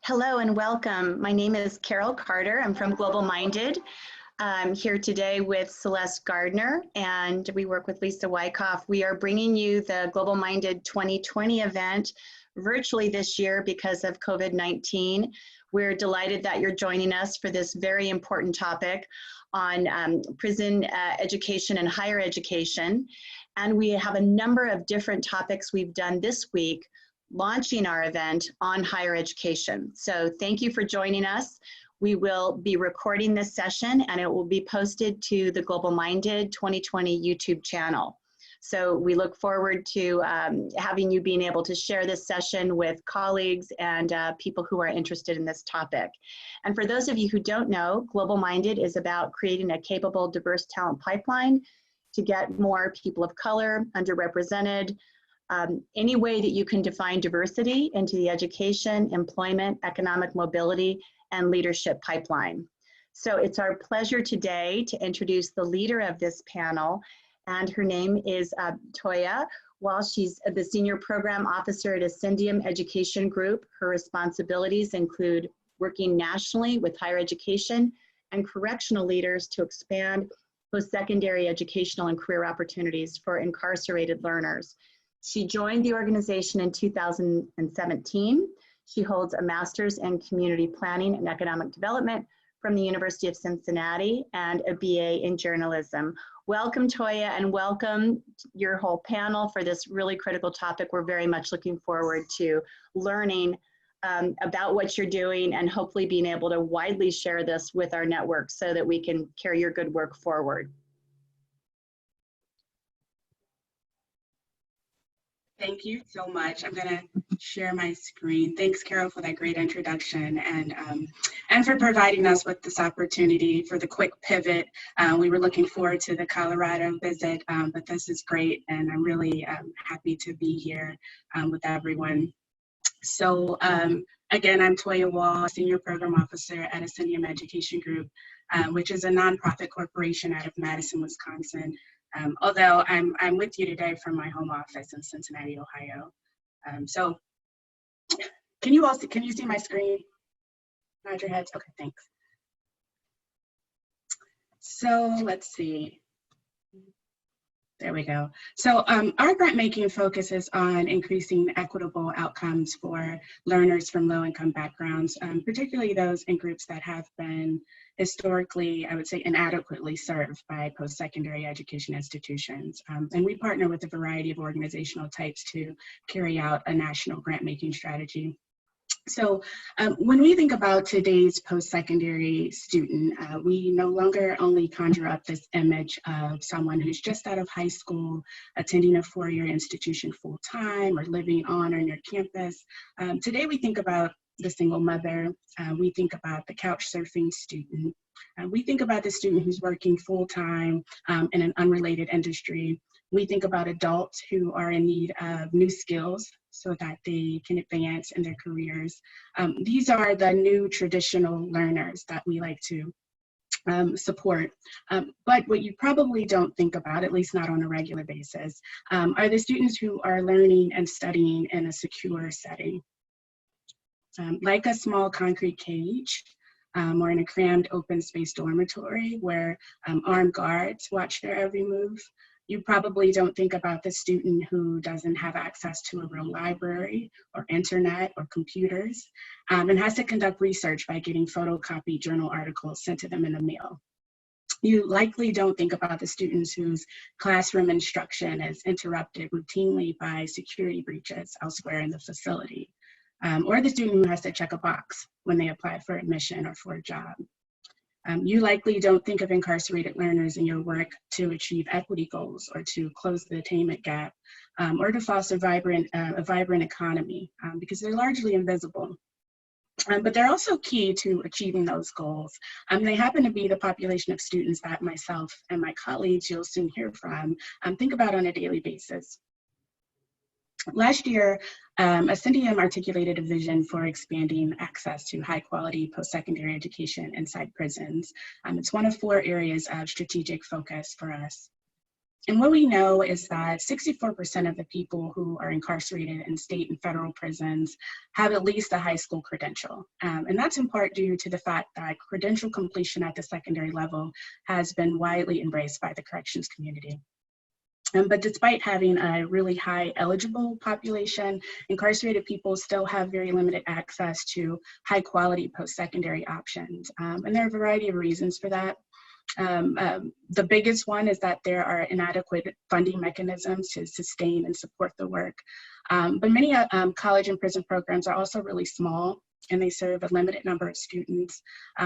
Hello and welcome. My name is Carol Carter. I'm from GlobalMIndED. I'm here today with Celeste Gardner, and we work with Lisa Wyckoff. We are bringing you the GlobalMIndED 2020 event virtually this year because of COVID-19. We're delighted that you're joining us for this very important topic on prison education and higher education. And we have a number of different topics we've done this week launching our event on higher education. So thank you for joining us. We will be recording this session and it will be posted to the GlobalMIndED 2020 YouTube channel. So we look forward to having you being able to share this session with colleagues and people who are interested in this topic. And for those of you who don't know, GlobalMIndED is about creating a capable, diverse talent pipeline to get more people of color, underrepresented, any way that you can define diversity into the education, employment, economic mobility, and leadership pipeline. So it's our pleasure today to introduce the leader of this panel, and her name is Toya Wall. She's the Senior Program Officer at Ascendium Education Group. Her responsibilities include working nationally with higher education and correctional leaders to expand post-secondary educational and career opportunities for incarcerated learners. She joined the organization in 2017. She holds a master's in community planning and economic development from the University of Cincinnati and a BA in journalism. Welcome, Toya, and welcome your whole panel for this really critical topic. We're very much looking forward to learning about what you're doing and hopefully being able to widely share this with our network so that we can carry your good work forward. Thank you so much. I'm going to share my screen. Thanks, Carol, for that great introduction and for providing us with this opportunity for the quick pivot. We were looking forward to the Colorado visit, but this is great, and I'm really happy to be here with everyone. So again, I'm Toya Wall, Senior Program Officer at Ascendium Education Group, which is a nonprofit corporation out of Madison, Wisconsin. Although I'm with you today from my home office in Cincinnati, Ohio. So can you see my screen? Nod your heads. Okay, thanks. So let's see. There we go. So our grant making focuses on increasing equitable outcomes for learners from low-income backgrounds, particularly those in groups that have been historically, I would say, inadequately served by post-secondary education institutions. And we partner with a variety of organizational types to carry out a national grant making strategy. So when we think about today's post-secondary student, we no longer only conjure up this image of someone who's just out of high school, attending a four-year institution full-time or living on or near campus. Today we think about the single mother, we think about the couch surfing student, we think about the student who's working full-time in an unrelated industry. We think about adults who are in need of new skills so that they can advance in their careers. These are the new traditional learners that we like to support. But what you probably don't think about, at least not on a regular basis, are the students who are learning and studying in a secure setting. Like a small concrete cage or in a crammed open space dormitory where armed guards watch their every move. You probably don't think about the student who doesn't have access to a real library or internet or computers and has to conduct research by getting photocopied journal articles sent to them in the mail. You likely don't think about the students whose classroom instruction is interrupted routinely by security breaches elsewhere in the facility, or the student who has to check a box when they apply for admission or for a job. You likely don't think of incarcerated learners in your work to achieve equity goals or to close the attainment gap or to foster a vibrant economy because they're largely invisible. But they're also key to achieving those goals. They happen to be the population of students that myself and my colleagues you'll soon hear from think about on a daily basis. Last year, Ascendium articulated a vision for expanding access to high-quality post-secondary education inside prisons. It's one of 4 areas of strategic focus for us. And what we know is that 64% of the people who are incarcerated in state and federal prisons have at least a high school credential. And that's in part due to the fact that credential completion at the secondary level has been widely embraced by the corrections community. But despite having a really high eligible population, incarcerated people still have very limited access to high quality post-secondary options. And there are a variety of reasons for that. The biggest one is that there are inadequate funding mechanisms to sustain and support the work. But many college and prison programs are also really small, and they serve a limited number of students.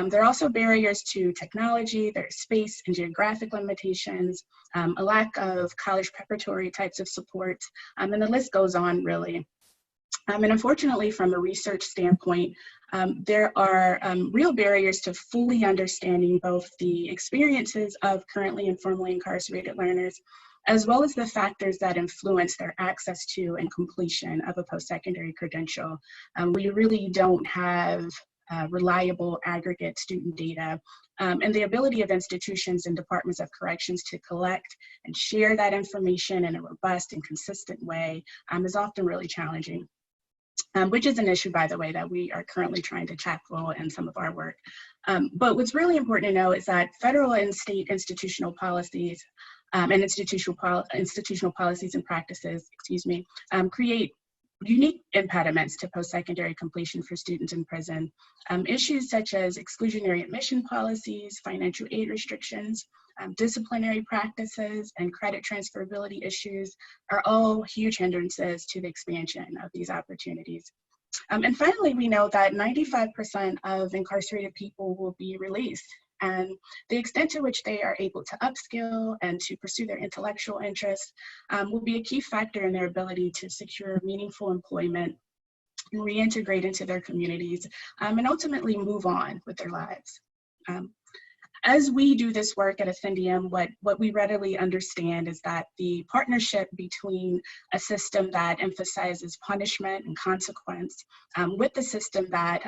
There are also barriers to technology, there's space and geographic limitations, a lack of college preparatory types of support, and the list goes on really. And unfortunately, from a research standpoint, there are real barriers to fully understanding both the experiences of currently and formerly incarcerated learners, as well as the factors that influence their access to and completion of a post-secondary credential. We really don't have reliable aggregate student data, and the ability of institutions and departments of corrections to collect and share that information in a robust and consistent way is often really challenging. Which is an issue, by the way, that we are currently trying to tackle in some of our work. But what's really important to know is that federal and state institutional policies and institutional policies and practices, create unique impediments to post-secondary completion for students in prison. Issues such as exclusionary admission policies, financial aid restrictions, disciplinary practices, and credit transferability issues are all huge hindrances to the expansion of these opportunities. And finally, we know that 95% of incarcerated people will be released, and the extent to which they are able to upskill and to pursue their intellectual interests will be a key factor in their ability to secure meaningful employment and reintegrate into their communities and ultimately move on with their lives. As we do this work at Ascendium, what we readily understand is that the partnership between a system that emphasizes punishment and consequence with the system that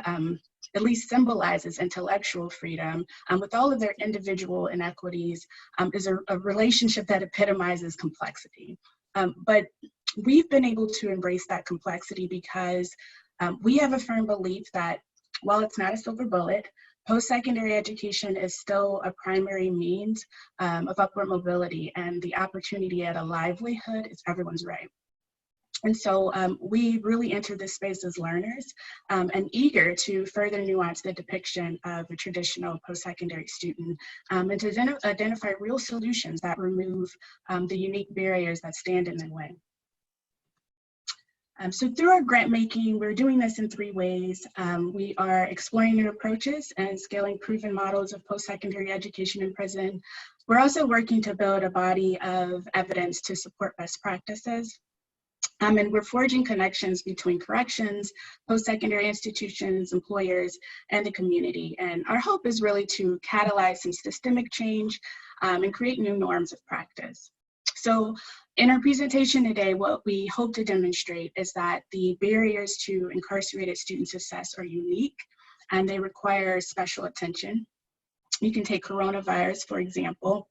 at least symbolizes intellectual freedom with all of their individual inequities is a relationship that epitomizes complexity. But we've been able to embrace that complexity because we have a firm belief that while it's not a silver bullet, post-secondary education is still a primary means of upward mobility, and the opportunity at a livelihood is everyone's right. And so we really enter this space as learners and eager to further nuance the depiction of a traditional post-secondary student and to identify real solutions that remove the unique barriers that stand in their way. So through our grant making, we're doing this in 3 ways. We are exploring new approaches and scaling proven models of post-secondary education in prison. We're also working to build a body of evidence to support best practices. And we're forging connections between corrections, post-secondary institutions, employers, and the community. And our hope is really to catalyze some systemic change and create new norms of practice. So in our presentation today, what we hope to demonstrate is that the barriers to incarcerated student success are unique and they require special attention. You can take coronavirus, for example.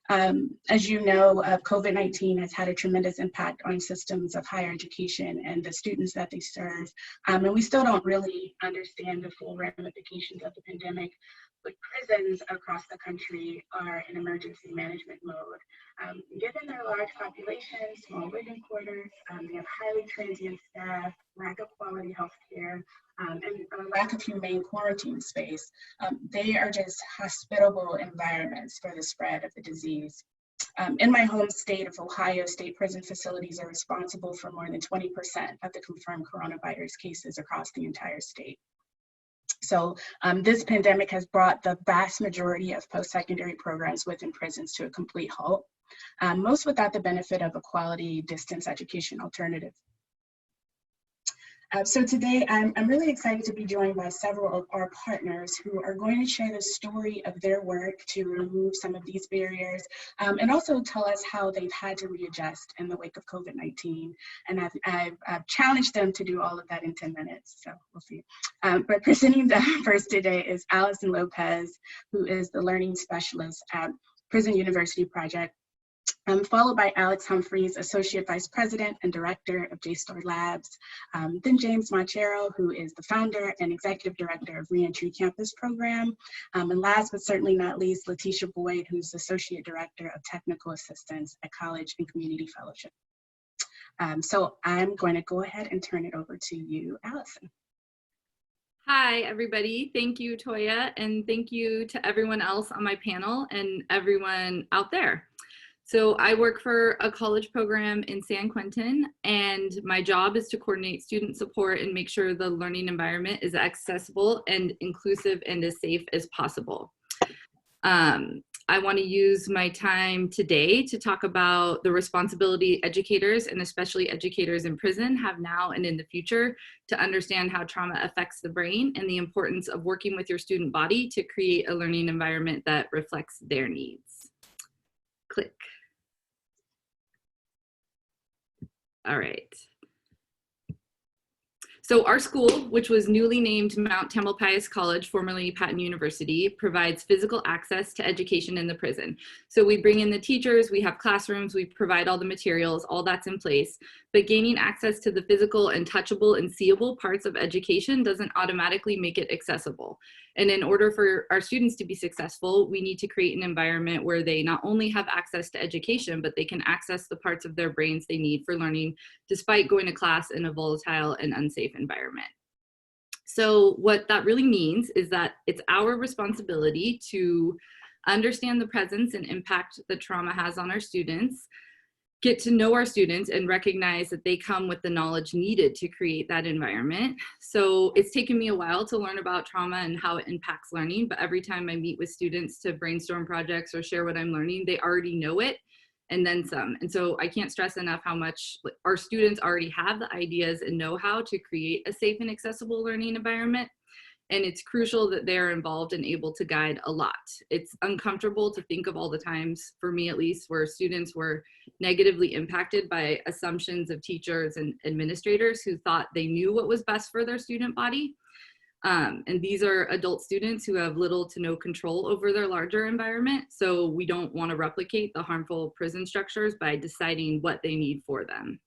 As you know, COVID-19 has had a tremendous impact on systems of higher education and the students that they serve. And we still don't really understand the full ramifications of the pandemic, but prisons across the country are in emergency management mode. Given their large populations, small living quarters, they have highly transient staff, lack of quality healthcare, and a lack of humane quarantine space. They are just hospitable environments for the spread of the disease. In my home state of Ohio, state prison facilities are responsible for more than 20% of the confirmed coronavirus cases across the entire state. So this pandemic has brought the vast majority of post-secondary programs within prisons to a complete halt, most without the benefit of a quality distance education alternative. So today, I'm really excited to be joined by several of our partners who are going to share the story of their work to remove some of these barriers and also tell us how they've had to readjust in the wake of COVID-19. And I've challenged them to do all of that in 10 minutes, so we'll see. But presenting them first today is Allison Lopez, who is the learning specialist at Prison University Project. Followed by Alex Humphreys, Associate Vice President and Director of JSTOR Labs. Then James Montiero, who is the founder and Executive Director of Reentry Campus Program. And last but certainly not least, Lettisha Boyd, who's Associate Director of Technical Assistance at College and Community Fellowship. So I'm going to go ahead and turn it over to you, Allison. Hi, everybody. Thank you, Toya, and thank you to everyone else on my panel and everyone out there. So I work for a college program in San Quentin, and my job is to coordinate student support and make sure the learning environment is accessible and inclusive and as safe as possible. I want to use my time today to talk about the responsibility educators, and especially educators in prison, have now and in the future to understand how trauma affects the brain and the importance of working with your student body to create a learning environment that reflects their needs. Click. All right. So our school, which was newly named Mount Tamalpais College, formerly Patton University, provides physical access to education in the prison. So we bring in the teachers, we have classrooms, we provide all the materials, all that's in place. But gaining access to the physical and touchable and seeable parts of education doesn't automatically make it accessible. And in order for our students to be successful, we need to create an environment where they not only have access to education, but they can access the parts of their brains they need for learning, despite going to class in a volatile and unsafe environment. So what that really means is that it's our responsibility to understand the presence and impact that trauma has on our students, get to know our students, and recognize that they come with the knowledge needed to create that environment. So it's taken me a while to learn about trauma and how it impacts learning, but every time I meet with students to brainstorm projects or share what I'm learning, they already know it and then some. And so I can't stress enough how much our students already have the ideas and know-how to create a safe and accessible learning environment. And it's crucial that they're involved and able to guide a lot. It's uncomfortable to think of all the times, for me at least, where students were negatively impacted by assumptions of teachers and administrators who thought they knew what was best for their student body. And these are adult students who have little to no control over their larger environment. So we don't want to replicate the harmful prison structures by deciding what they need for them.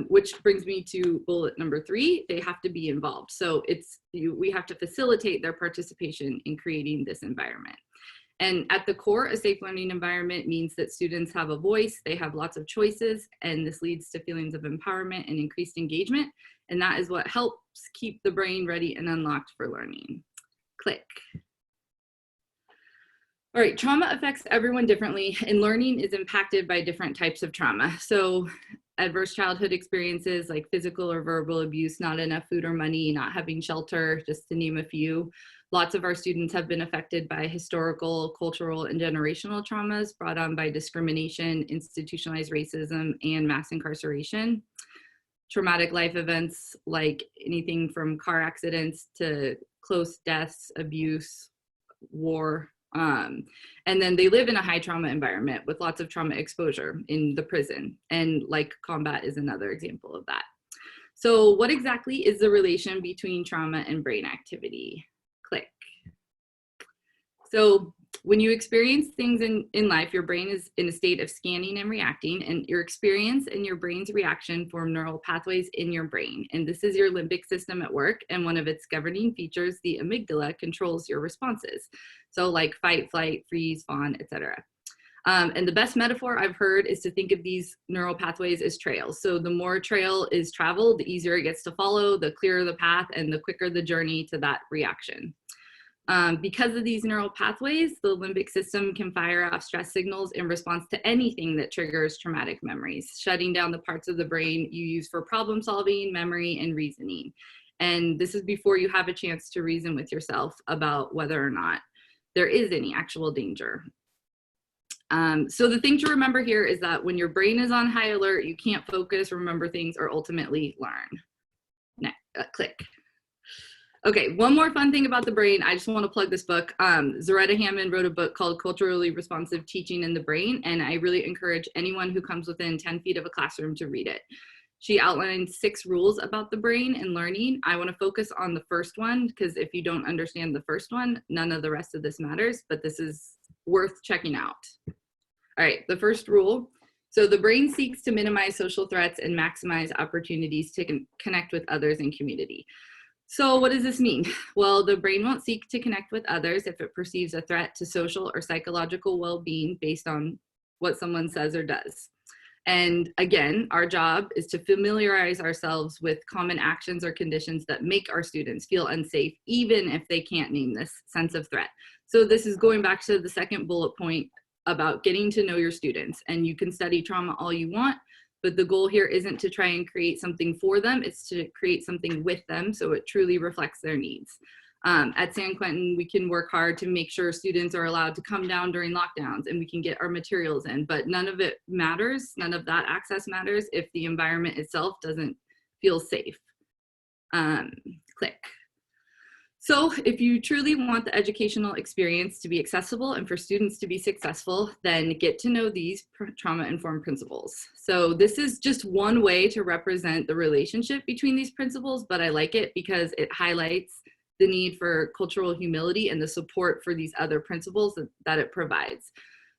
Which brings me to bullet number 3, they have to be involved. So we have to facilitate their participation in creating this environment. And at the core, a safe learning environment means that students have a voice, they have lots of choices, and this leads to feelings of empowerment and increased engagement. And that is what helps keep the brain ready and unlocked for learning. Click. All right, trauma affects everyone differently, and learning is impacted by different types of trauma. So adverse childhood experiences like physical or verbal abuse, not enough food or money, not having shelter, just to name a few. Lots of our students have been affected by historical, cultural, and generational traumas brought on by discrimination, institutionalized racism, and mass incarceration. Traumatic life events like anything from car accidents to close deaths, abuse, war. And then they live in a high trauma environment with lots of trauma exposure in the prison, and like combat is another example of that. So what exactly is the relation between trauma and brain activity? Click. So when you experience things in life, your brain is in a state of scanning and reacting, and your experience and your brain's reaction form neural pathways in your brain. And this is your limbic system at work, and one of its governing features, the amygdala, controls your responses. So like fight, flight, freeze, fawn, etc. And the best metaphor I've heard is to think of these neural pathways as trails. So the more trail is traveled, the easier it gets to follow, the clearer the path, and the quicker the journey to that reaction. Because of these neural pathways, the limbic system can fire off stress signals in response to anything that triggers traumatic memories, shutting down the parts of the brain you use for problem solving, memory, and reasoning. And this is before you have a chance to reason with yourself about whether or not there is any actual danger. So the thing to remember here is that when your brain is on high alert, you can't focus, remember things, or ultimately learn. Next, click. Okay, one more fun thing about the brain. I just want to plug this book. Zaretta Hammond wrote a book called Culturally Responsive Teaching in the Brain, and I really encourage anyone who comes within 10 feet of a classroom to read it. She outlined 6 rules about the brain and learning. I want to focus on the first one, because if you don't understand the first one, none of the rest of this matters, but this is worth checking out. All All right, the first rule. So the brain seeks to minimize social threats and maximize opportunities to connect with others in community. So what does this mean? Well, the brain won't seek to connect with others if it perceives a threat to social or psychological well-being based on what someone says or does. And again, our job is to familiarize ourselves with common actions or conditions that make our students feel unsafe, even if they can't name this sense of threat. So this is going back to the second bullet point about getting to know your students. And you can study trauma all you want, but the goal here isn't to try and create something for them, it's to create something with them so it truly reflects their needs. At San Quentin, we can work hard to make sure students are allowed to come down during lockdowns and we can get our materials in, but none of it matters, none of that access matters if the environment itself doesn't feel safe. Click. So if you truly want the educational experience to be accessible and for students to be successful, then get to know these trauma-informed principles. So this is just one way to represent the relationship between these principles, but I like it because it highlights the need for cultural humility and the support for these other principles that it provides.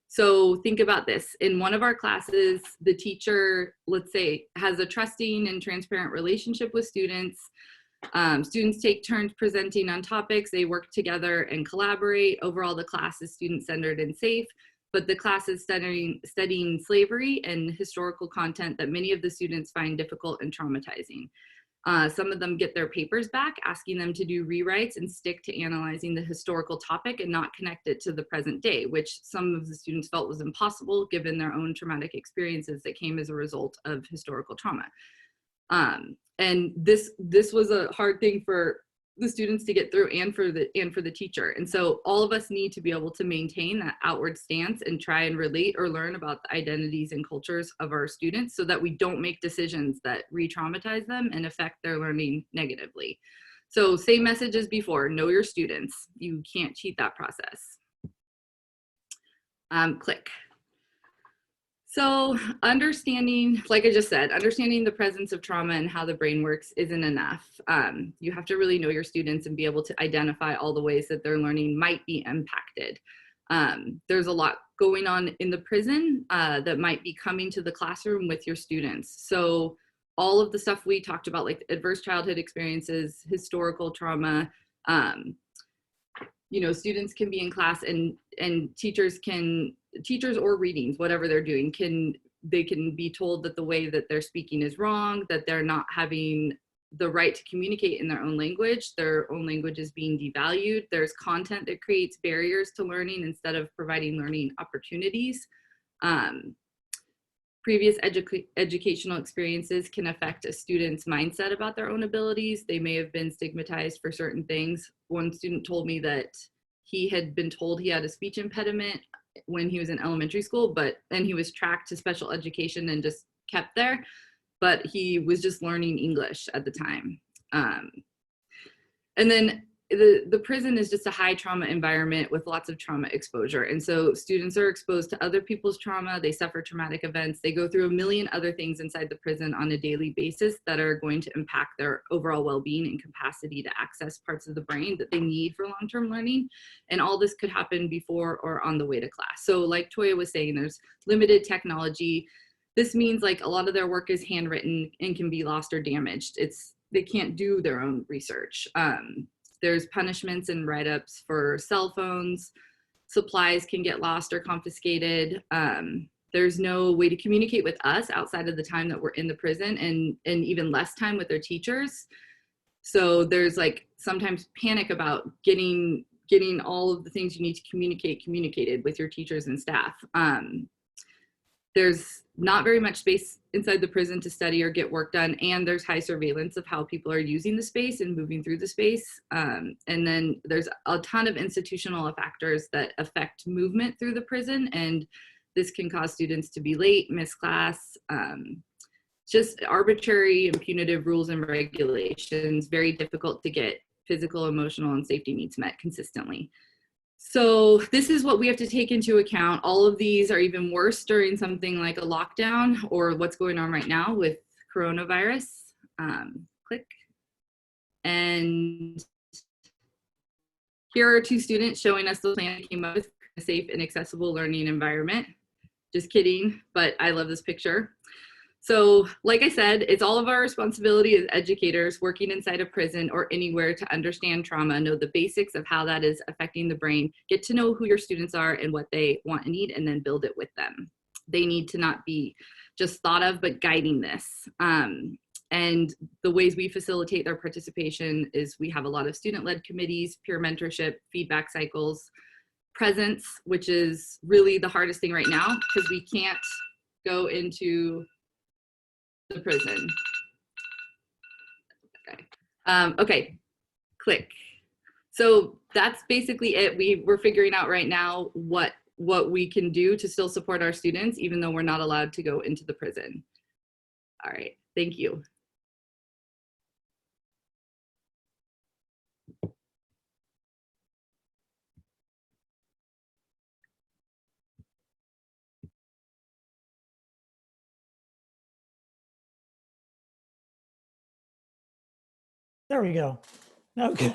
So think about this. In one of our classes, the teacher, let's say, has a trusting and transparent relationship with students. Students take turns presenting on topics, they work together and collaborate. Overall, the class is student-centered and safe, but the class is studying slavery and historical content that many of the students find difficult and traumatizing. Some of them get their papers back, asking them to do rewrites and stick to analyzing the historical topic and not connect it to the present day, which some of the students felt was impossible given their own traumatic experiences that came as a result of historical trauma. And this was a hard thing for the students to get through and for the teacher. And so all of us need to be able to maintain that outward stance and try and relate or learn about the identities and cultures of our students so that we don't make decisions that re-traumatize them and affect their learning negatively. So same message as before, know your students. You can't cheat that process. Click. So understanding, like I just said, understanding the presence of trauma and how the brain works isn't enough. You have to really know your students and be able to identify all the ways that their learning might be impacted. There's a lot going on in the prison that might be coming to the classroom with your students. So all of the stuff we talked about, like adverse childhood experiences, historical trauma, you know, students can be in class and teachers or readings, whatever they're doing, they can be told that the way that they're speaking is wrong, that they're not having the right to communicate in their own language is being devalued. There's content that creates barriers to learning instead of providing learning opportunities. Previous educational experiences can affect a student's mindset about their own abilities. They may have been stigmatized for certain things. One student told me that he had been told he had a speech impediment when he was in elementary school, but then he was tracked to special education and just kept there, but he was just learning English at the time. And then the prison is just a high trauma environment with lots of trauma exposure. And so students are exposed to other people's trauma, they suffer traumatic events, they go through a million other things inside the prison on a daily basis that are going to impact their overall well-being and capacity to access parts of the brain that they need for long-term learning. And all this could happen before or on the way to class. So like Toya was saying, there's limited technology. This means like a lot of their work is handwritten and can be lost or damaged. They can't do their own research. There's punishments and write-ups for cell phones. Supplies can get lost or confiscated. There's no way to communicate with us outside of the time that we're in the prison, and even less time with their teachers. So there's like sometimes panic about getting all of the things you need to communicated with your teachers and staff. There's not very much space inside the prison to study or get work done, and there's high surveillance of how people are using the space and moving through the space. And then there's a ton of institutional factors that affect movement through the prison, and this can cause students to be late, miss class, just arbitrary and punitive rules and regulations, very difficult to get physical, emotional, and safety needs met consistently. So this is what we have to take into account. All of these are even worse during something like a lockdown or what's going on right now with coronavirus. Click. And here are two students showing us the plan that came up with a safe and accessible learning environment. Just kidding, but I love this picture. So like I said, it's all of our responsibility as educators working inside a prison or anywhere to understand trauma, know the basics of how that is affecting the brain, get to know who your students are and what they want and need, and then build it with them. They need to not be just thought of, but guiding this. And the ways we facilitate their participation is we have a lot of student-led committees, peer mentorship, feedback cycles, presence, which is really the hardest thing right now because we can't go into the prison. Okay, okay, click. So that's basically it. We're figuring out right now what we can do to still support our students, even though we're not allowed to go into the prison. All right, thank you. There we go. Okay.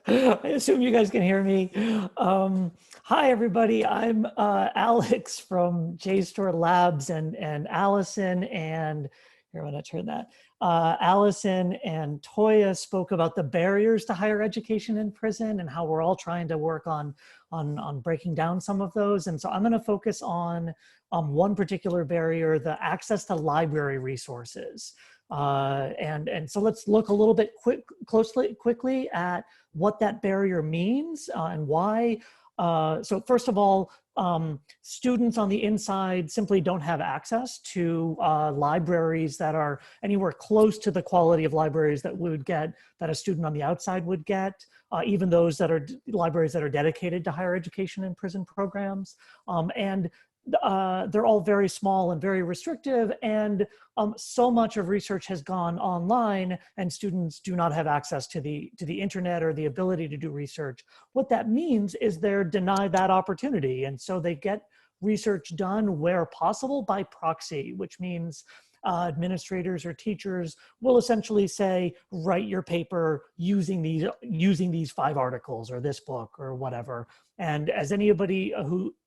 I assume you guys can hear me. Hi, everybody. I'm Alex from JSTOR Labs, and Allison and here, I'm going to turn that. Allison and Toya spoke about the barriers to higher education in prison and how we're all trying to work on breaking down some of those. And so I'm going to focus on one particular barrier, the access to library resources. And so let's look a little bit quickly at what that barrier means and why. So first of all, students on the inside simply don't have access to libraries that are anywhere close to the quality of libraries that a student on the outside would get, even those that are libraries that are dedicated to higher education and prison programs. And they're all very small and very restrictive, and so much of research has gone online and students do not have access to the internet or the ability to do research. What that means is they're denied that opportunity, and so they get research done where possible by proxy, which means administrators or teachers will essentially say, write your paper using these 5 articles or this book or whatever. And as anybody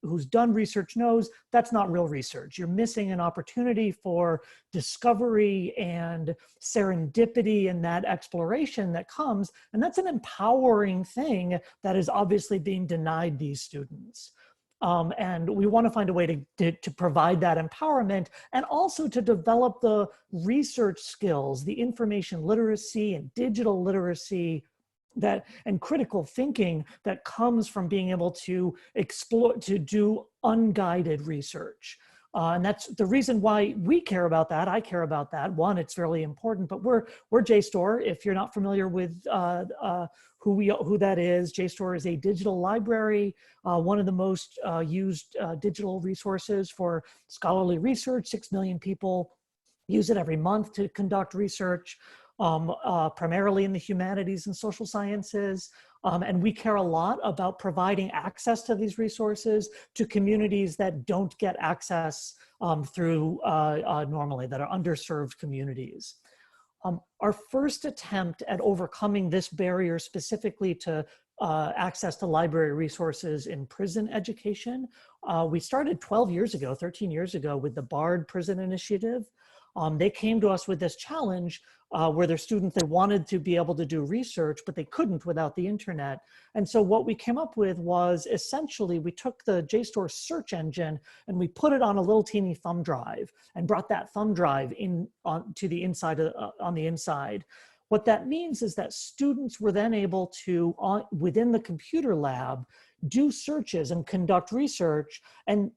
who's done research knows, that's not real research. You're missing an opportunity for discovery and serendipity and that exploration that comes. And that's an empowering thing that is obviously being denied these students. And we want to find a way to provide that empowerment and also to develop the research skills, the information literacy and digital literacy and critical thinking that comes from being able to explore, to do unguided research. And that's the reason why we care about that. I care about that. One, it's really important, but we're JSTOR. If you're not familiar with who that is, JSTOR is a digital library, one of the most used digital resources for scholarly research. 6 million people use it every month to conduct research, primarily in the humanities and social sciences. And we care a lot about providing access to these resources to communities that don't get access through normally, that are underserved communities. Our first attempt at overcoming this barrier specifically to access to library resources in prison education, we started 13 years ago with the BARD Prison Initiative. They came to us with this challenge where their students, they wanted to be able to do research, but they couldn't without the internet. And so what we came up with was essentially, we took the JSTOR search engine and we put it on a little teeny thumb drive and brought that thumb drive to the inside, on the inside. What that means is that students were then able to, within the computer lab, do searches and conduct research,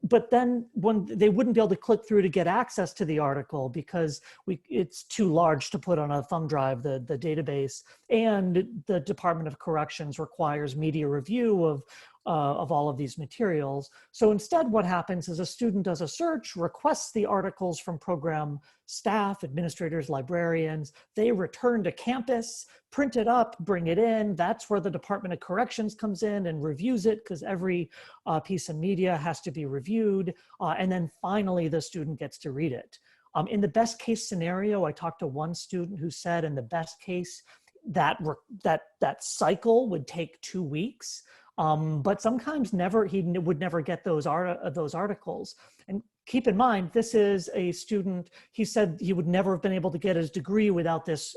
but then when they wouldn't be able to click through to get access to the article because it's too large to put on a thumb drive, the database, and the Department of Corrections requires media review of all of these materials. So instead what happens is a student does a search, requests the articles from program staff, administrators, librarians, they return to campus, print it up, bring it in. That's where the Department of Corrections comes in and reviews it, because every piece of media has to be reviewed. And then finally the student gets to read it. In the best case scenario, I talked to one student who said in the best case that cycle would take 2 weeks. But sometimes he would never get those articles. And keep in mind, this is a student, he said he would never have been able to get his degree without this,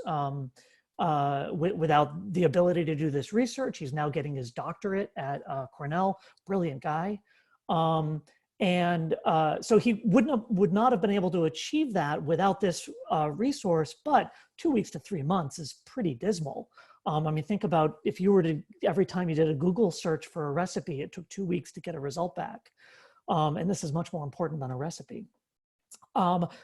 without the ability to do this research. He's now getting his doctorate at Cornell, brilliant guy. So he would not have been able to achieve that without this resource, but 2 weeks to 3 months is pretty dismal. I mean, think about if you were to, every time you did a Google search for a recipe, it took 2 weeks to get a result back. And this is much more important than a recipe.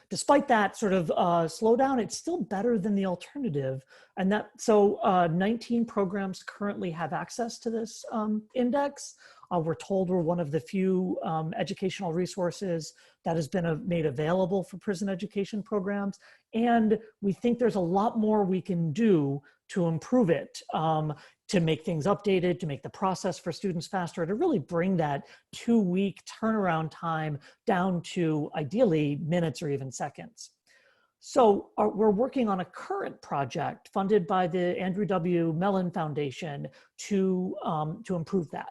Despite that sort of slowdown, it's still better than the alternative. And that, so 19 programs currently have access to this index. We're told we're one of the few educational resources that has been made available for prison education programs. And we think there's a lot more we can do to improve it, to make things updated, to make the process for students faster, to really bring that 2-week turnaround time down to ideally minutes or even seconds. So we're working on a current project funded by the Andrew W. Mellon Foundation to improve that.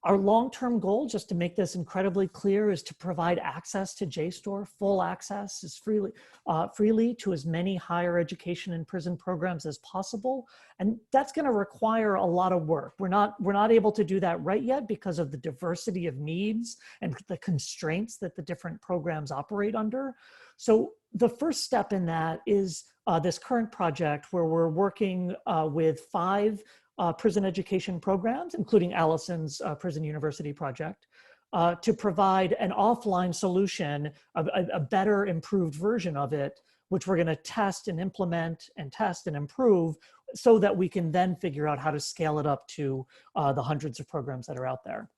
Our long-term goal, just to make this incredibly clear, is to provide access to JSTOR. Full access is freely to as many higher education and prison programs as possible. And that's going to require a lot of work. We're not able to do that right yet because of the diversity of needs and the constraints that the different programs operate under. So the first step in that is this current project where we're working with 5 prison education programs, including Allison's Prison University project, to provide an offline solution, a better improved version of it, which we're going to test and implement and test and improve so that we can then figure out how to scale it up to the hundreds of programs that are out there.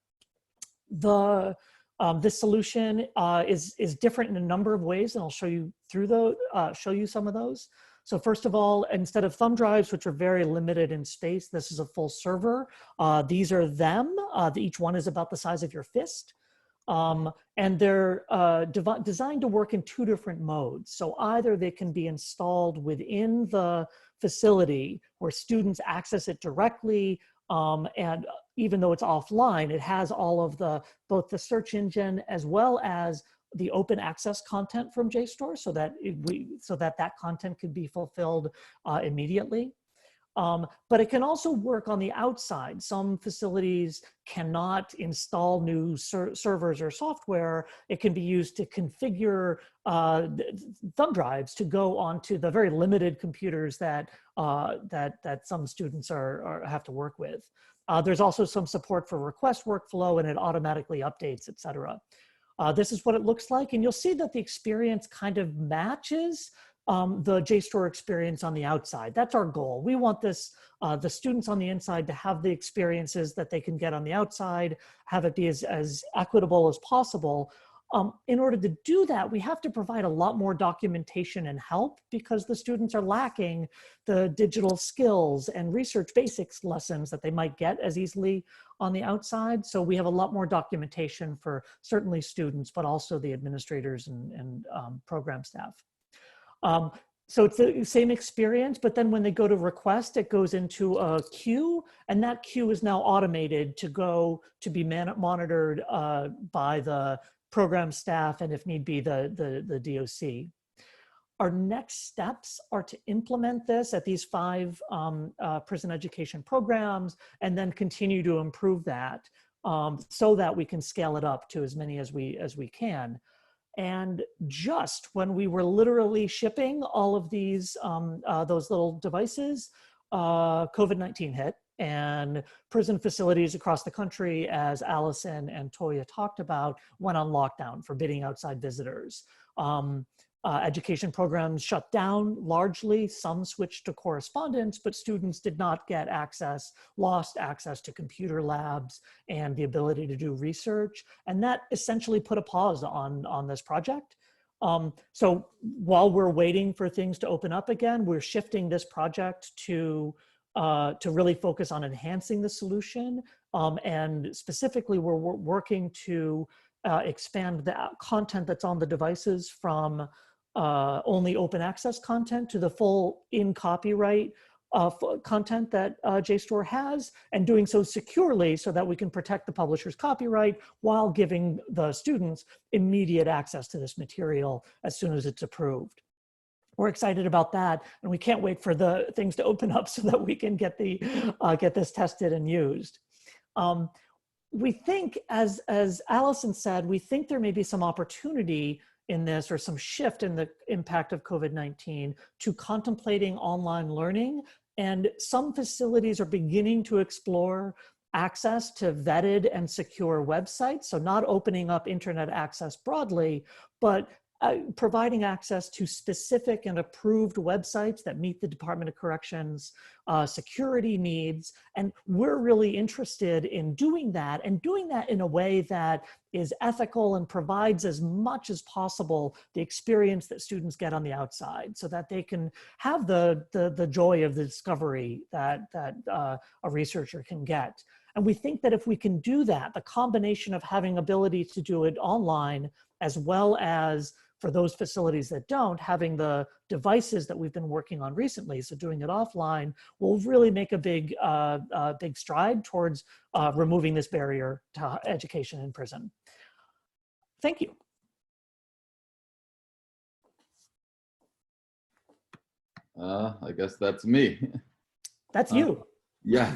This solution is different in a number of ways, and I'll show you show you some of those. So first of all, instead of thumb drives, which are very limited in space, this is a full server. These are them. Each one is about the size of your fist. And they're designed to work in 2 different modes. So either they can be installed within the facility where students access it directly, and even though it's offline, it has all of both the search engine as well as the open access content from JSTOR, so that that content could be fulfilled immediately. But it can also work on the outside. Some facilities cannot install new servers or software. It can be used to configure thumb drives to go onto the very limited computers that some students have to work with. There's also some support for request workflow, and it automatically updates, et cetera. This is what it looks like, and you'll see that the experience kind of matches the JSTOR experience on the outside. That's our goal. We want the students on the inside to have the experiences that they can get on the outside, have it be as equitable as possible. In order to do that, we have to provide a lot more documentation and help because the students are lacking the digital skills and research basics lessons that they might get as easily on the outside. So we have a lot more documentation for certainly students, but also the administrators and program staff. So it's the same experience, but then when they go to request, it goes into a queue, and that queue is now automated to be monitored by the program staff, and if need be, the DOC. Our next steps are to implement this at these 5 prison education programs, and then continue to improve that so that we can scale it up to as many as we can. And just when we were literally shipping all of these, those little devices, COVID-19 hit, and prison facilities across the country, as Allison and Toya talked about, went on lockdown, forbidding outside visitors. Education programs shut down largely. Some switched to correspondence, but students did not get lost access to computer labs and the ability to do research. And that essentially put a pause on this project. So while we're waiting for things to open up again, we're shifting this project to really focus on enhancing the solution. And specifically, we're working to expand the content that's on the devices from only open access content to the full in copyright content that JSTOR has, and doing so securely so that we can protect the publisher's copyright while giving the students immediate access to this material as soon as it's approved. We're excited about that, and we can't wait for the things to open up so that we can get this tested and used. We think, as Allison said, we think there may be some opportunity in this, or some shift in the impact of COVID-19 to contemplating online learning. And some facilities are beginning to explore access to vetted and secure websites. So not opening up internet access broadly, but providing access to specific and approved websites that meet the Department of Corrections security needs. And we're really interested in doing that, and doing that in a way that is ethical and provides as much as possible the experience that students get on the outside, so that they can have the joy of the discovery that a researcher can get. And we think that if we can do that, the combination of having ability to do it online, as well as for those facilities that don't, having the devices that we've been working on recently, so doing it offline, will really make a big stride towards removing this barrier to education in prison. Thank you. I guess that's me. That's you. Yeah.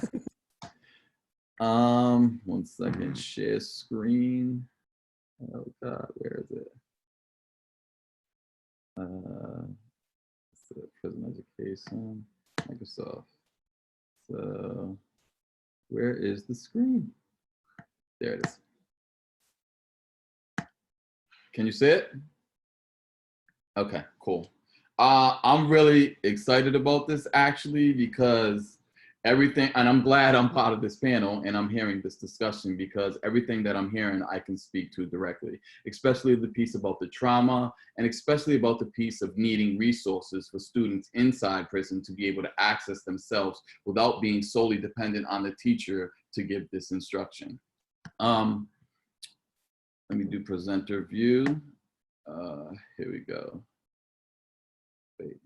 1 second, share screen. Oh God, where is it? Prison education, Microsoft. So where is the screen? There it is. Can you see it? Okay, cool. I'm really excited about this actually, because everything, and I'm glad I'm part of this panel and I'm hearing this discussion, because everything that I'm hearing I can speak to directly, especially the piece about the trauma, and especially about the piece of needing resources for students inside prison to be able to access themselves without being solely dependent on the teacher to give this instruction. Let me do presenter view. Here we go. Wait,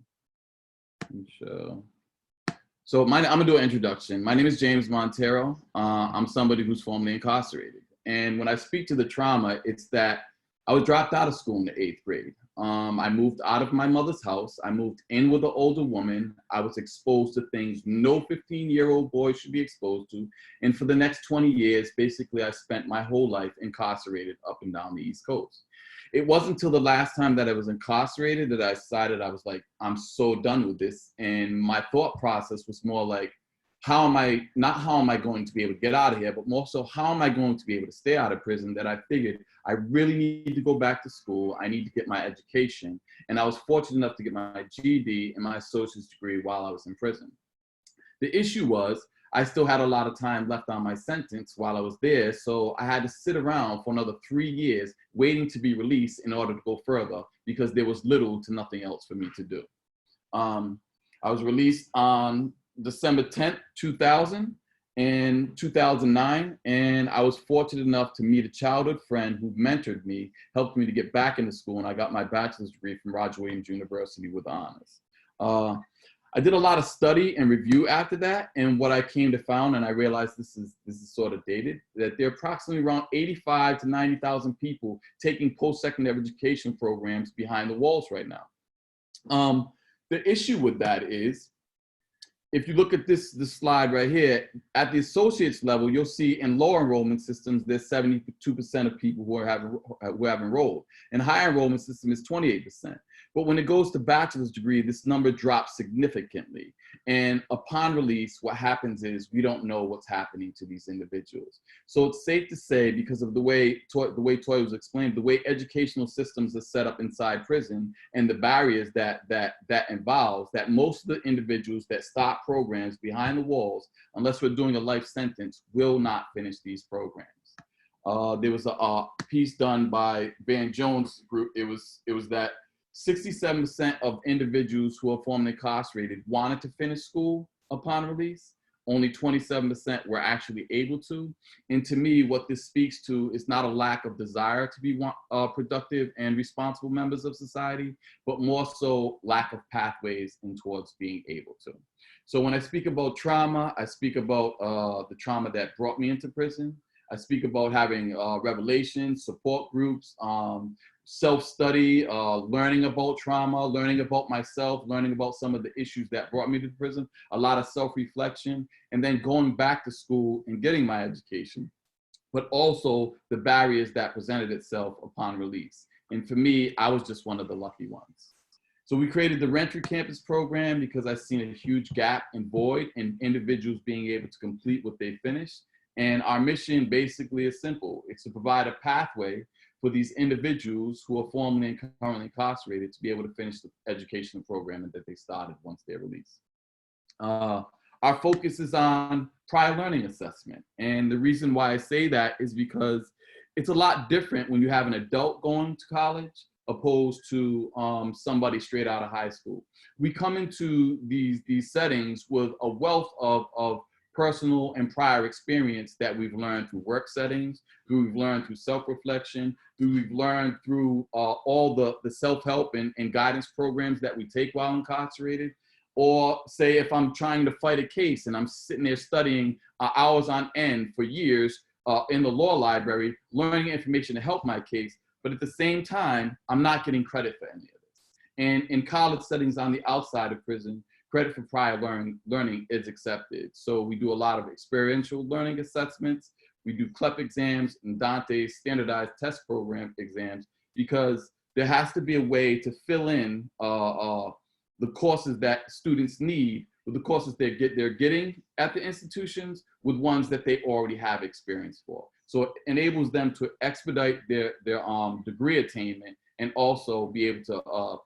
show. So I'm gonna do an introduction. My name is James Montiero. I'm somebody who's formerly incarcerated. And when I speak to the trauma, it's that I was dropped out of school in the 8th grade. I moved out of my mother's house. I moved in with an older woman. I was exposed to things no 15-year-old boy should be exposed to. And for the next 20 years, basically I spent my whole life incarcerated up and down the East Coast. It wasn't until the last time that I was incarcerated that I decided, I was like, I'm so done with this. And my thought process was more like, not how am I going to be able to get out of here, but more so, how am I going to be able to stay out of prison, that I figured I really need to go back to school. I need to get my education. And I was fortunate enough to get my GED and my associate's degree while I was in prison. The issue was, I still had a lot of time left on my sentence while I was there, so I had to sit around for another 3 years waiting to be released in order to go further, because there was little to nothing else for me to do. I was released on December 10th, 2000, in 2009, and I was fortunate enough to meet a childhood friend who mentored me, helped me to get back into school, and I got my bachelor's degree from Roger Williams University with honors. I did a lot of study and review after that, and what I came to find, and I realized this is sort of dated, that there are approximately around 85 to 90,000 people taking post-secondary education programs behind the walls right now. The issue with that is, if you look at this slide right here, at the associate's level, you'll see in lower enrollment systems, there's 72% of people who have enrolled. In higher enrollment system, it's 28%. But when it goes to bachelor's degree, this number drops significantly. And upon release, what happens is we don't know what's happening to these individuals. So it's safe to say, because of the way Toya was explained, the way educational systems are set up inside prison and the barriers that involves, that most of the individuals that start programs behind the walls, unless we're doing a life sentence, will not finish these programs. There was a piece done by Van Jones' group. It was that 67% of individuals who are formerly incarcerated wanted to finish school upon release, only 27% were actually able to. And to me, what this speaks to is not a lack of desire to be productive and responsible members of society, but more so lack of pathways in towards being able to. So when I speak about trauma, I speak about the trauma that brought me into prison. I speak about having revelations, support groups, self-study, learning about trauma, learning about myself, learning about some of the issues that brought me to prison, a lot of self-reflection, and then going back to school and getting my education, but also the barriers that presented itself upon release. And for me, I was just one of the lucky ones. So we created the Reentry Campus program because I've seen a huge gap and void in individuals being able to complete what they finished. And our mission basically is simple. It's to provide a pathway for these individuals who are formerly and currently incarcerated to be able to finish the educational program that they started once they're released. Our focus is on prior learning assessment. And the reason why I say that is because it's a lot different when you have an adult going to college opposed to somebody straight out of high school. We come into these settings with a wealth of personal and prior experience that we've learned through work settings, we've learned through self-reflection, we've learned through all the self-help and guidance programs that we take while incarcerated. Or say if I'm trying to fight a case and I'm sitting there studying hours on end for years in the law library, learning information to help my case, but at the same time, I'm not getting credit for any of this. And in college settings on the outside of prison, credit for prior learning is accepted. So we do a lot of experiential learning assessments. We do CLEP exams and Dante's standardized test program exams, because there has to be a way to fill in the courses that students need with the courses they're getting at the institutions with ones that they already have experience for. So it enables them to expedite their degree attainment and also be able to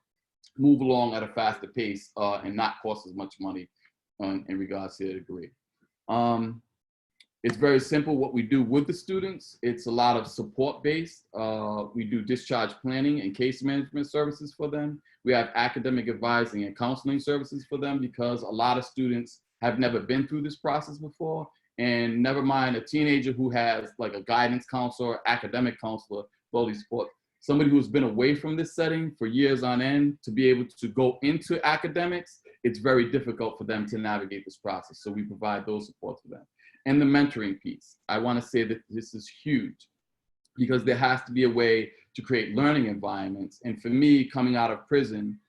move along at a faster pace and not cost as much money in regards to their degree. It's very simple what we do with the students. It's a lot of support-based. We do discharge planning and case management services for them. We have academic advising and counseling services for them because a lot of students have never been through this process before. And never mind a teenager who has like a guidance counselor, academic counselor, fully support. Somebody who's been away from this setting for years on end to be able to go into academics, it's very difficult for them to navigate this process. So we provide those supports for them. And the mentoring piece, I want to say that this is huge because there has to be a way to create learning environments. And for me, coming out of prison,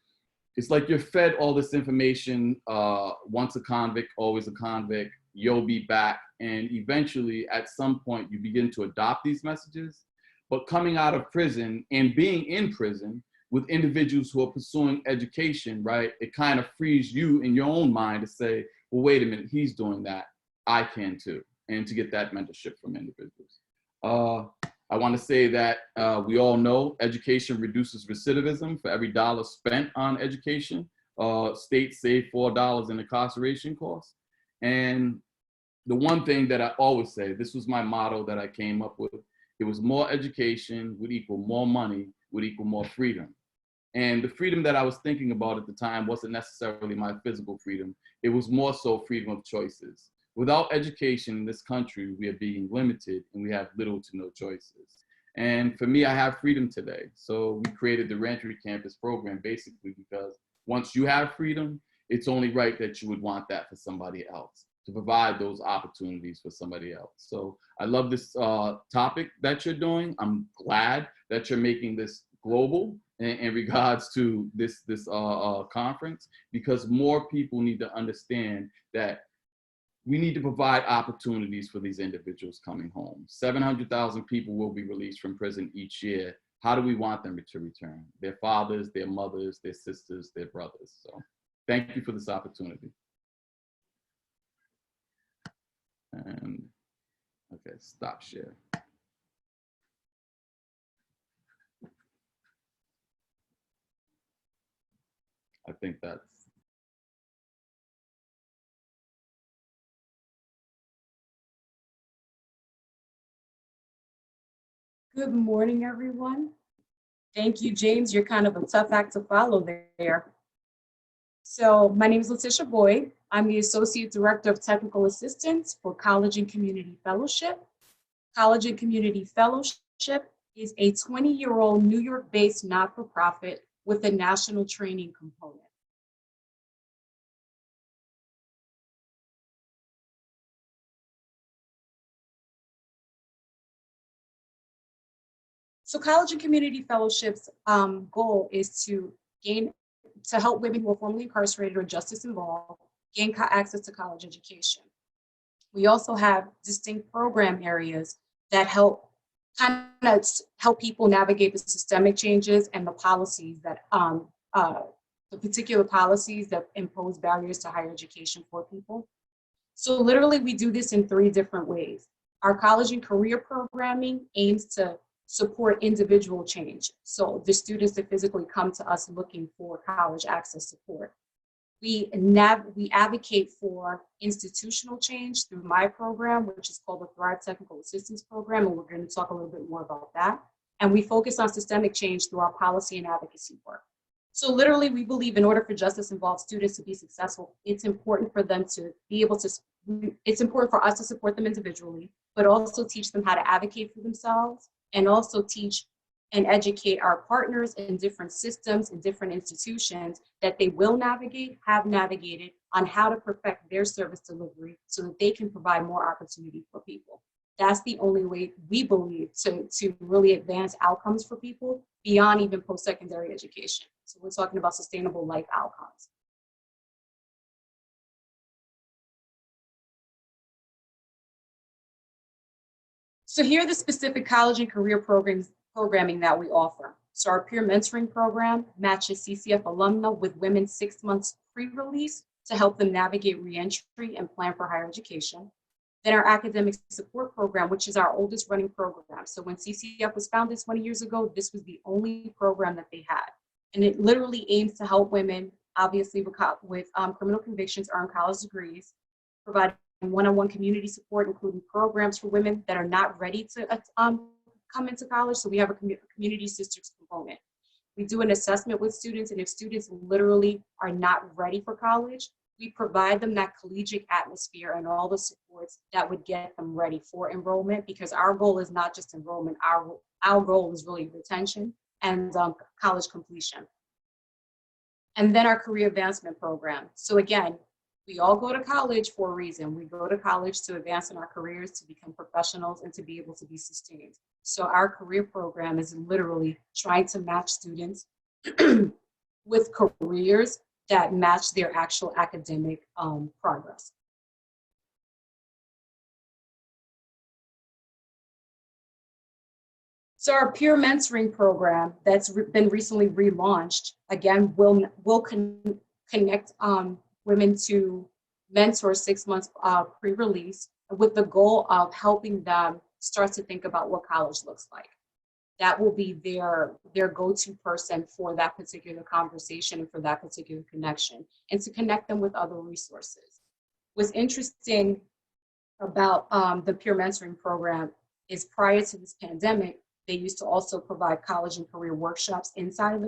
it's like you're fed all this information, once a convict, always a convict, you'll be back. And eventually, at some point, you begin to adopt these messages. But coming out of prison and being in prison with individuals who are pursuing education, right, it kind of frees you in your own mind to say, well, wait a minute, he's doing that. I can too, and to get that mentorship from individuals. I want to say that we all know education reduces recidivism. For every dollar spent on education, states save $4 in incarceration costs. And the one thing that I always say, this was my motto that I came up with, it was more education would equal more money, would equal more freedom. And the freedom that I was thinking about at the time wasn't necessarily my physical freedom. It was more so freedom of choices. Without education in this country, we are being limited and we have little to no choices. And for me, I have freedom today. So we created the Reentry Campus program basically because once you have freedom, it's only right that you would want that for somebody else, to provide those opportunities for somebody else. So I love this topic that you're doing. I'm glad that you're making this global in regards to this conference, because more people need to understand that we need to provide opportunities for these individuals coming home. 700,000 people will be released from prison each year. How do we want them to return? Their fathers, their mothers, their sisters, their brothers. So thank you for this opportunity. And okay, stop share. I think that's. Good morning, everyone. Thank you, James. You're kind of a tough act to follow there. So my name is Lettisha Boyd. I'm the Associate Director of Technical Assistance for College and Community Fellowship. College and Community Fellowship is a 20-year-old New York-based not-for-profit with a national training component. So College and Community Fellowship's goal is to help women who are formerly incarcerated or justice involved gain access to college education. We also have distinct program areas that help people navigate the systemic changes and the policies that the particular policies that impose barriers to higher education for people. So literally we do this in 3 different ways. Our college and career programming aims to support individual change. So the students that physically come to us looking for college access support. We advocate for institutional change through my program, which is called the Thrive Technical Assistance Program, and we're going to talk a little bit more about that. And we focus on systemic change through our policy and advocacy work. So literally, we believe in order for justice-involved students to be successful, it's important for them to be able to, it's important for us to support them individually, but also teach them how to advocate for themselves, and also teach and educate our partners in different systems and different institutions that they will navigate, have navigated, on how to perfect their service delivery so that they can provide more opportunity for people. That's the only way we believe to really advance outcomes for people beyond even post-secondary education. So we're talking about sustainable life outcomes. So here are the specific college and career programming that we offer. So our peer mentoring program matches CCF alumna with women 6 months pre-release to help them navigate reentry and plan for higher education. Then our academic support program, which is our oldest running program. So when CCF was founded 20 years ago, this was the only program that they had. And it literally aims to help women, obviously with criminal convictions, earn college degrees, provide one-on-one community support, including programs for women that are not ready to come into college. So we have a community sisters component. We do an assessment with students, and if students literally are not ready for college, we provide them that collegiate atmosphere and all the supports that would get them ready for enrollment, because our goal is not just enrollment, our goal is really retention and college completion. And then our career advancement program. So again, we all go to college for a reason. We go to college to advance in our careers, to become professionals, and to be able to be sustained. So our career program is literally trying to match students with careers that match their actual academic progress. So our peer mentoring program that's been recently relaunched, again, will connect women to mentors 6 months pre-release, with the goal of helping them start to think about what college looks like. That will be their go-to person for that particular conversation and for that particular connection, and to connect them with other resources. What's interesting about the peer mentoring program is, prior to this pandemic, they used to also provide college and career workshops inside of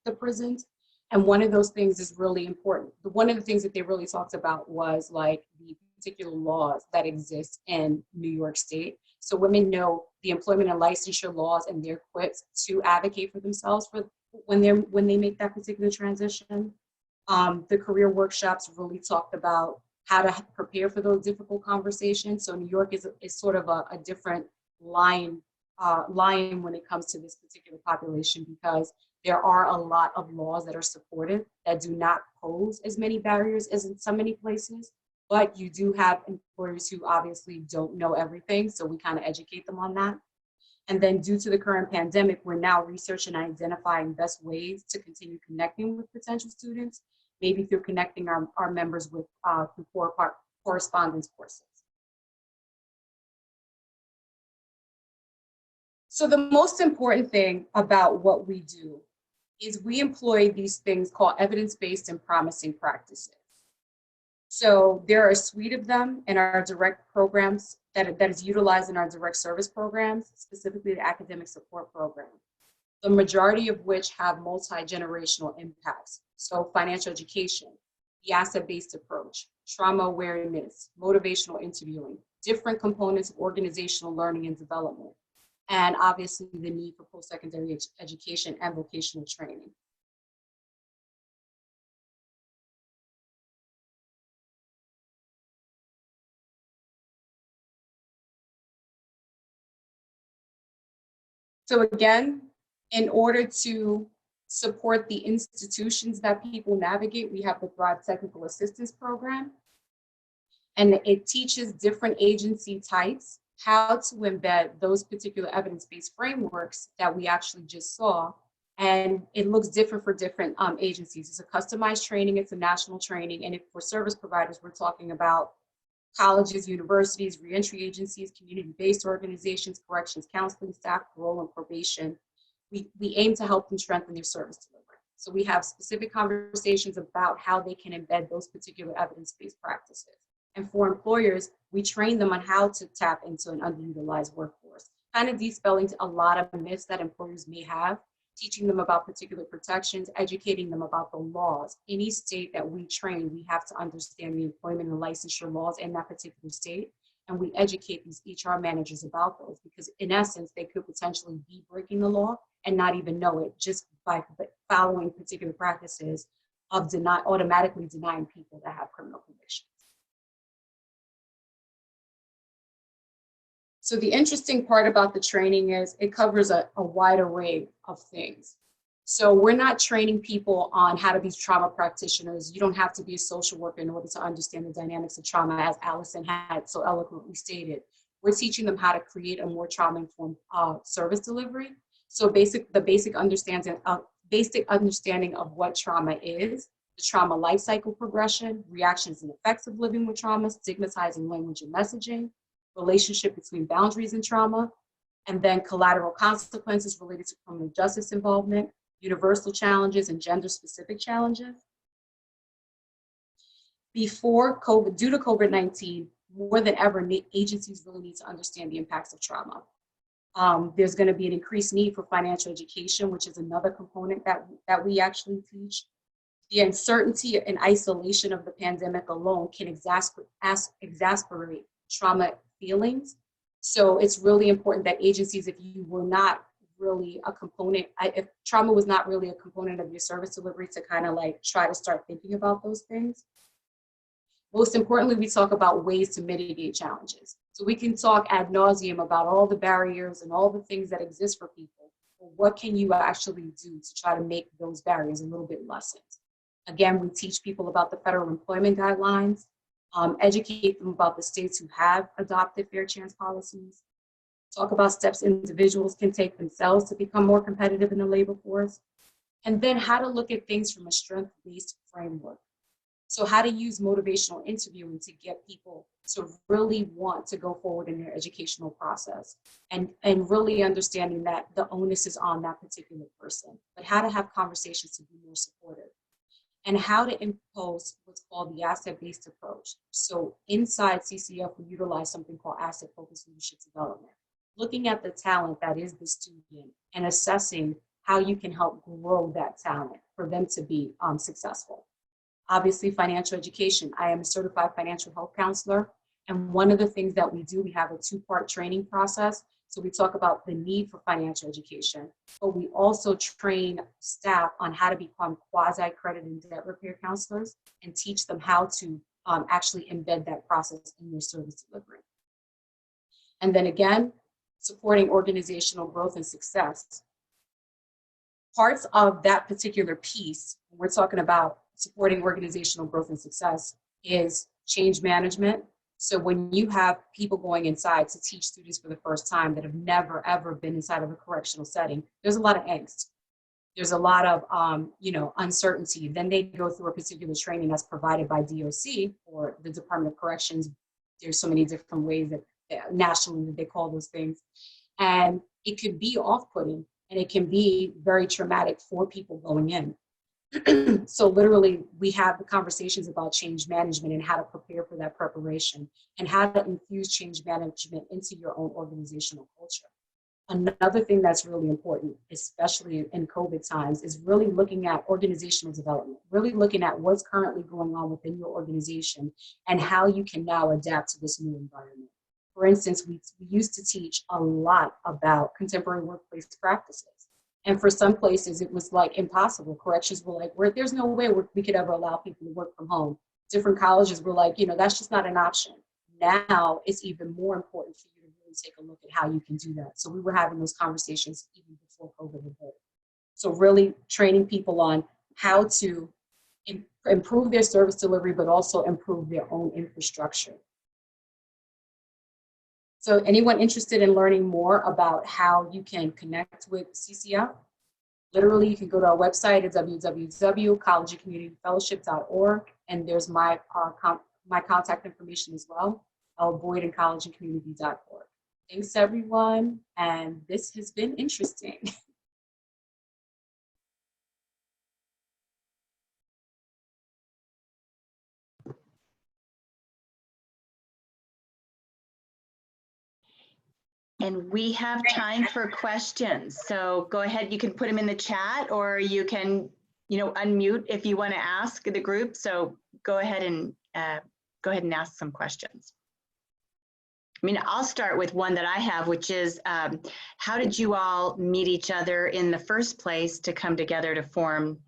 the prisons. And one of those things is really important. One of the things that they really talked about was like the particular laws that exist in New York State. So women know the employment and licensure laws, and they're equipped to advocate for themselves when they make that particular transition. The career workshops really talked about how to prepare for those difficult conversations. So New York is sort of a different line when it comes to this particular population, because there are a lot of laws that are supportive that do not pose as many barriers as in so many places, but you do have employers who obviously don't know everything, so we kind of educate them on that. And then due to the current pandemic, we're now researching and identifying best ways to continue connecting with potential students, maybe through connecting our members with through correspondence courses. So the most important thing about what we do is we employ these things called evidence-based and promising practices. So there are a suite of them in our direct programs that is utilized in our direct service programs, specifically the academic support program, the majority of which have multi-generational impacts. So financial education, the asset-based approach, trauma awareness, motivational interviewing, different components of organizational learning and development, and obviously the need for post-secondary education and vocational training. So again, in order to support the institutions that people navigate, we have the Thrive Technical Assistance Program. And it teaches different agency types how to embed those particular evidence-based frameworks that we actually just saw. And it looks different for different agencies. It's a customized training, it's a national training. And if for service providers, we're talking about colleges, universities, reentry agencies, community-based organizations, corrections counseling staff, parole and probation. We aim to help them strengthen their service delivery. So we have specific conversations about how they can embed those particular evidence-based practices. And for employers, we train them on how to tap into an underutilized workforce, kind of dispelling a lot of myths that employers may have, teaching them about particular protections, educating them about the laws. Any state that we train, we have to understand the employment and licensure laws in that particular state. And we educate these HR managers about those, because in essence, they could potentially be breaking the law and not even know it, just by following particular practices of automatically denying people that have criminal convictions. So the interesting part about the training is it covers a wide array of things. So we're not training people on how to be trauma practitioners. You don't have to be a social worker in order to understand the dynamics of trauma, as Allison had so eloquently stated. We're teaching them how to create a more trauma-informed service delivery. So the basic understanding of what trauma is, the trauma life cycle progression, reactions and effects of living with trauma, stigmatizing language and messaging, relationship between boundaries and trauma, and then collateral consequences related to criminal justice involvement, universal challenges and gender-specific challenges. Before COVID, due to COVID-19, more than ever, agencies really need to understand the impacts of trauma. There's going to be an increased need for financial education, which is another component that we actually teach. The uncertainty and isolation of the pandemic alone can exasperate trauma feelings. So it's really important that agencies, if you were not really a component, if trauma was not really a component of your service delivery, to kind of like try to start thinking about those things. Most importantly, we talk about ways to mitigate challenges. So we can talk ad nauseum about all the barriers and all the things that exist for people. But what can you actually do to try to make those barriers a little bit lessened? Again, we teach people about the federal employment guidelines, educate them about the states who have adopted fair chance policies, talk about steps individuals can take themselves to become more competitive in the labor force, and then how to look at things from a strength-based framework. So how to use motivational interviewing to get people to really want to go forward in their educational process, and really understanding that the onus is on that particular person, but how to have conversations to be more supportive. And how to impose what's called the asset-based approach. So inside CCF, we utilize something called asset-focused leadership development, looking at the talent that is the student and assessing how you can help grow that talent for them to be successful. Obviously, financial education. I am a certified financial health counselor. And one of the things that we do, we have a two-part training process. So we talk about the need for financial education, but we also train staff on how to become quasi-accredited debt repair counselors and teach them how to actually embed that process in their service delivery. And then again, supporting organizational growth and success. Parts of that particular piece, when we're talking about supporting organizational growth and success, is change management. So when you have people going inside to teach students for the first time that have never, ever been inside of a correctional setting, there's a lot of angst. There's a lot of, uncertainty. Then they go through a particular training that's provided by DOC or the Department of Corrections. There's so many different ways that nationally they call those things. And it could be off-putting, and it can be very traumatic for people going in. So literally, we have the conversations about change management and how to prepare for that preparation and how to infuse change management into your own organizational culture. Another thing that's really important, especially in COVID times, is really looking at organizational development, really looking at what's currently going on within your organization and how you can now adapt to this new environment. For instance, we used to teach a lot about contemporary workplace practices. And for some places, it was like impossible. Corrections were like, there's no way we could ever allow people to work from home. Different colleges were like, that's just not an option. Now it's even more important for you to really take a look at how you can do that. So we were having those conversations even before COVID hit. So really training people on how to improve their service delivery, but also improve their own infrastructure. So anyone interested in learning more about how you can connect with CCF? Literally, you can go to our website at www.collegeandcommunityfellowship.org, and there's my contact information as well, boyd@collegeandcommunity.org. Thanks, everyone, and this has been interesting. And we have time for questions. So go ahead, you can put them in the chat, or you can, unmute if you want to ask the group. So go ahead and ask some questions. I'll start with one that I have, which is, how did you all meet each other in the first place to come together to form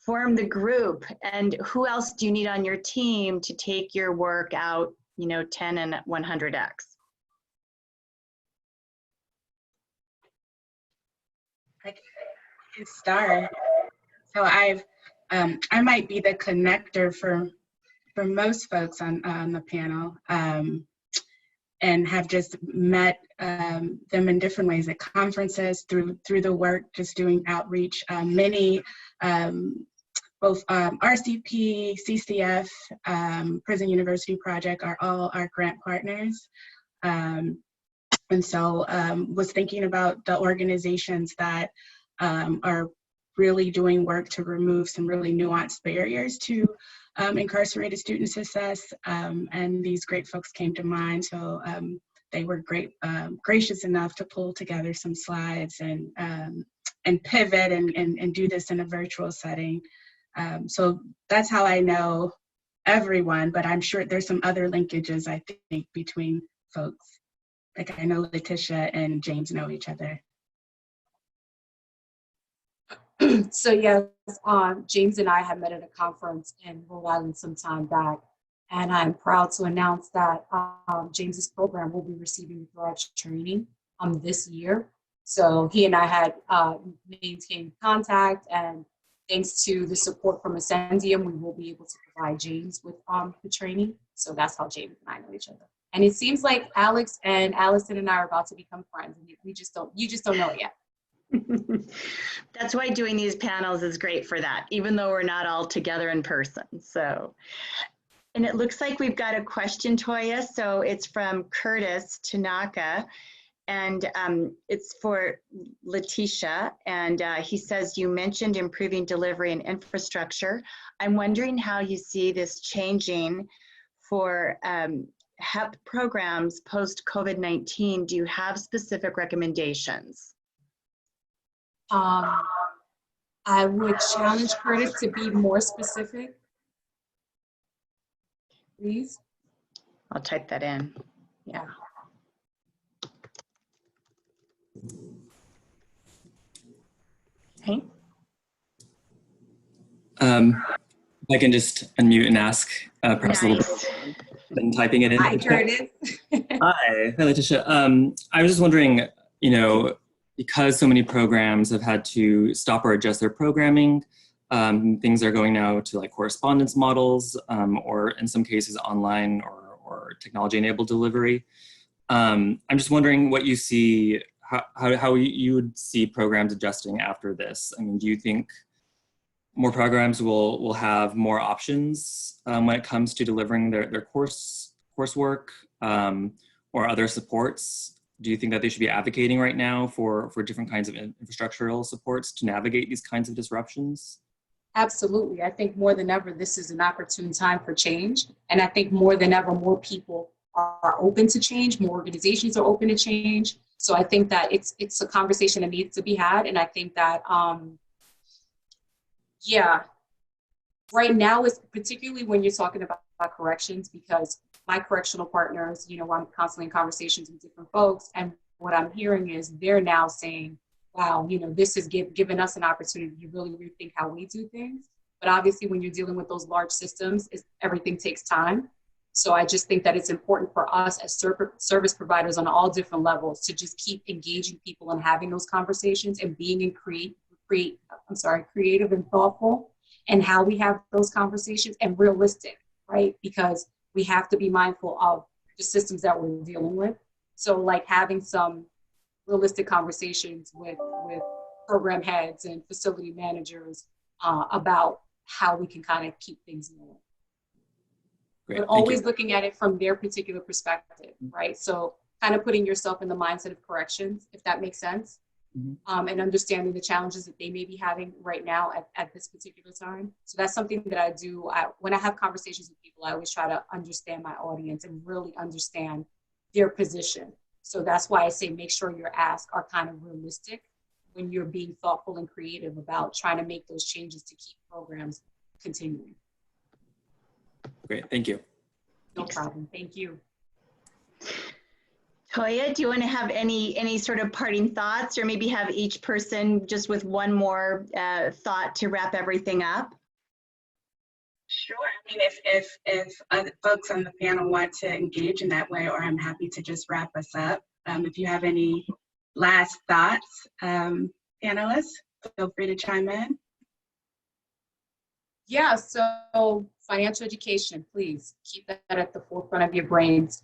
the group? And who else do you need on your team to take your work out, 10 and 100x? I can start. So I might be the connector for most folks on the panel, and have just met them in different ways at conferences, through the work, just doing outreach. Many, both RCP, CCF, Prison University Project are all our grant partners. And so was thinking about the organizations that are really doing work to remove some really nuanced barriers to incarcerated student success. And these great folks came to mind. So they were gracious enough to pull together some slides and pivot and do this in a virtual setting. So that's how I know everyone, but I'm sure there's some other linkages, I think, between folks. Like I know Lettisha and James know each other. So yes, James and I have met at a conference in Rhode Island some time back, and I'm proud to announce that James's program will be receiving garage training this year. So he and I had maintained contact, and thanks to the support from Ascendium, we will be able to provide James with the training. So that's how James and I know each other. And it seems like Alex and Allison and I are about to become friends. You just don't know it yet. That's why doing these panels is great for that, even though we're not all together in person. So, and it looks like we've got a question, Toya. So it's from Curtis Tanaka, and it's for Lettisha. And he says, you mentioned improving delivery and infrastructure. I'm wondering how you see this changing for HEP programs post-COVID-19. Do you have specific recommendations? I would challenge Curtis to be more specific, please. I'll type that in. Yeah. Okay. I can just unmute and ask perhaps a little bit than typing it in. Hi, Curtis. Hi, Lettisha. I was just wondering, because so many programs have had to stop or adjust their programming, things are going now to like correspondence models, or in some cases online or technology-enabled delivery. I'm just wondering what you see, how you would see programs adjusting after this. I mean, do you think more programs will have more options when it comes to delivering their coursework or other supports? Do you think that they should be advocating right now for different kinds of infrastructural supports to navigate these kinds of disruptions? Absolutely. I think more than ever, this is an opportune time for change. And I think more than ever, more people are open to change, more organizations are open to change. So I think that it's a conversation that needs to be had. And I think that, yeah, right now is particularly when you're talking about corrections, because my correctional partners, you know, I'm constantly in conversations with different folks. And what I'm hearing is they're now saying, wow, you know, this has given us an opportunity to really rethink how we do things. But obviously when you're dealing with those large systems, everything takes time. So I just think that it's important for us as service providers on all different levels to just keep engaging people and having those conversations and being creative and thoughtful and how we have those conversations and realistic, right? Because we have to be mindful of the systems that we're dealing with. So like having some realistic conversations with program heads and facility managers about how we can kind of keep things moving. Great, but always looking at it from their particular perspective, right? So kind of putting yourself in the mindset of corrections, if that makes sense. Mm-hmm. And understanding the challenges that they may be having right now at this particular time. So that's something that I do. When I have conversations with people, I always try to understand my audience and really understand their position. So that's why I say make sure your asks are kind of realistic when you're being thoughtful and creative about trying to make those changes to keep programs continuing. Great, thank you. No problem, thank you. Toya, do you want to have any sort of parting thoughts, or maybe have each person just with one more thought to wrap everything up? Sure. I mean, if other folks on the panel want to engage in that way, or I'm happy to just wrap us up. If you have any last thoughts, panelists, feel free to chime in. Yeah, so financial education, please keep that at the forefront of your brains.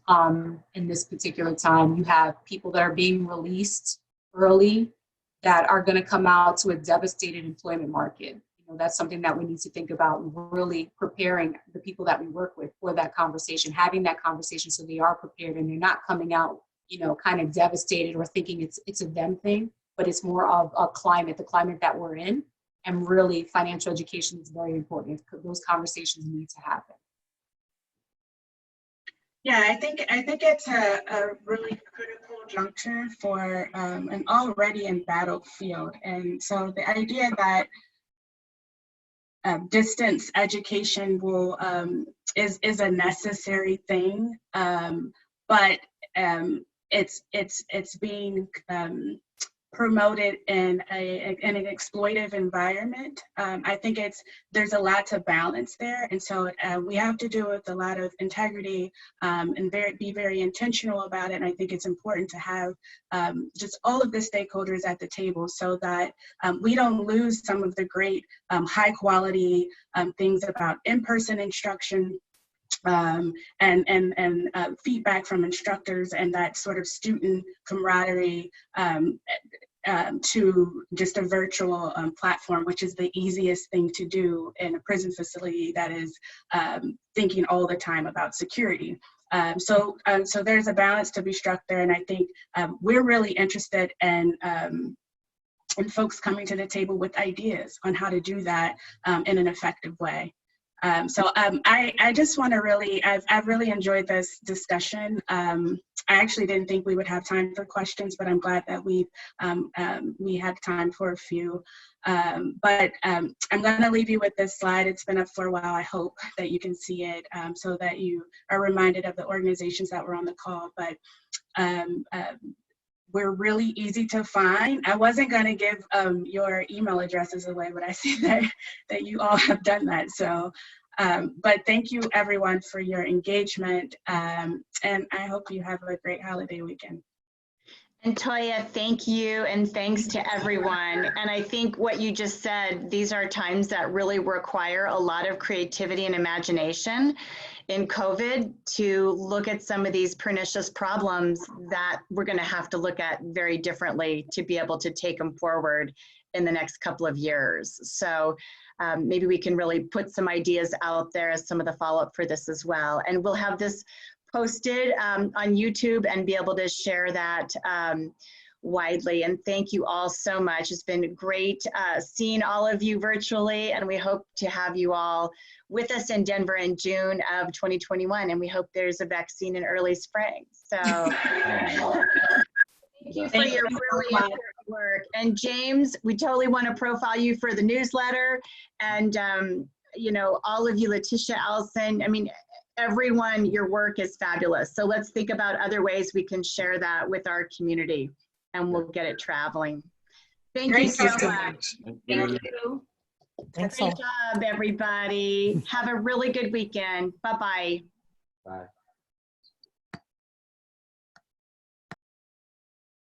In this particular time, you have people that are being released early that are going to come out to a devastated employment market. You know, that's something that we need to think about, really preparing the people that we work with for that conversation, having that conversation so they are prepared and they're not coming out, you know, kind of devastated or thinking it's a them thing, but it's more of a climate, the climate that we're in. And really, financial education is very important. Those conversations need to happen. Yeah, I think it's a really critical juncture for an already embattled field. And so the idea that distance education will is a necessary thing, but it's being promoted in an exploitive environment. I think there's a lot to balance there, and so we have to do with a lot of integrity and be very intentional about it. And I think it's important to have just all of the stakeholders at the table so that we don't lose some of the great high quality things about in-person instruction. And feedback from instructors and that sort of student camaraderie to just a virtual platform, which is the easiest thing to do in a prison facility that is thinking all the time about security. So there's a balance to be struck there, and I think we're really interested in folks coming to the table with ideas on how to do that in an effective way. I just want to I've really enjoyed this discussion. I actually didn't think we would have time for questions, but I'm glad that we had time for a few. But I'm going to leave you with this slide. It's been up for a while. I hope that you can see it so that you are reminded of the organizations that were on the call. But we're really easy to find. I wasn't going to give your email addresses away, but I see that you all have done that. So, but thank you everyone for your engagement, and I hope you have a great holiday weekend. And Toya, thank you, and thanks to everyone. And I think what you just said, these are times that really require a lot of creativity and imagination in COVID to look at some of these pernicious problems that we're going to have to look at very differently to be able to take them forward in the next couple of years. So maybe we can really put some ideas out there as some of the follow-up for this as well. And we'll have this posted on YouTube and be able to share that widely. And thank you all so much. It's been great seeing all of you virtually, and we hope to have you all with us in Denver in June of 2021. And we hope there's a vaccine in early spring. So thank Thank you for your really important work. And James, we totally want to profile you for the newsletter. And, you know, all of you, Lettisha, Allison, I mean, everyone, your work is fabulous. So let's think about other ways we can share that with our community, and we'll get it traveling. Thank you so much. Thank you. Thanks Great all. job, everybody. Have a really good weekend. Bye-bye. Bye.